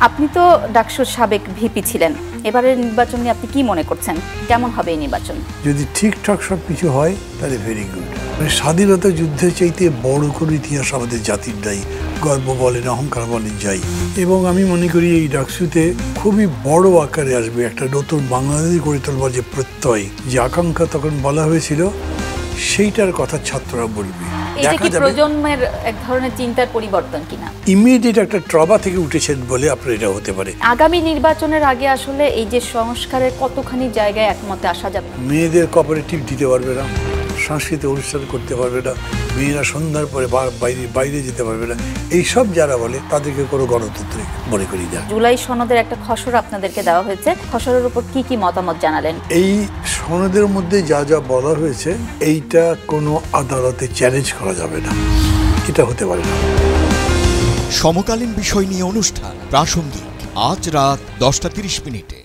আপনি তো ডাকসুর সাবেক ভিপি ছিলেন, এবারের নির্বাচন নিয়ে আপনি কি মনে করছেন, কেমন হবে এই নির্বাচন? যদি ঠিকঠাক সব কিছু হয় তাহলে ভেরি গুড। স্বাধীনতা যুদ্ধের চাইতে বড় কোনো ইতিহাস আমাদের জাতির নাই, গর্ব বলেন অহংকার বলেন যাই। এবং আমি মনে করি এই ডাকসুতে খুবই বড় আকারে আসবে একটা নতুন বাংলাদেশ গড়ে তোলবার যে প্রত্যয়, যে আকাঙ্ক্ষা তখন বলা হয়েছিল, সেইটার কথা ছাত্ররা বলবে। এটা কি প্রজন্মের এক ধরনের চিন্তার পরিবর্তন কিনা? ইমিডিয়েট একটা ট্রমা থেকে উঠেছেন বলে আপনার এটা হতে পারে। আগামী নির্বাচনের আগে আসলে এই যে সংস্কারের কতখানি জায়গায় একমতে আসা যাবে? মেয়েদের কোঅপারেটিভ দিতে পারবে না, সাংস্কৃতিক অনুষ্ঠান করতে পারবে না, মেয়েরা সন্ধ্যার পরে বাইরে যেতে পারবে না, এইসব যারা বলে তাদেরকে কোনো গণতন্ত্র মনে করি না। জুলাই সনদের একটা খসড়া আপনাদেরকে দেওয়া হয়েছে, খসড়ার উপর কি কি মতামত জানালেন? এই সনদের মধ্যে যা যা বলা হয়েছে এইটা কোনো আদালতে চ্যালেঞ্জ করা যাবে না, এটা হতে পারে না। সমকালীন বিষয় নিয়ে অনুষ্ঠান প্রাসঙ্গিক, আজ রাত 10টা 30 মিনিটে।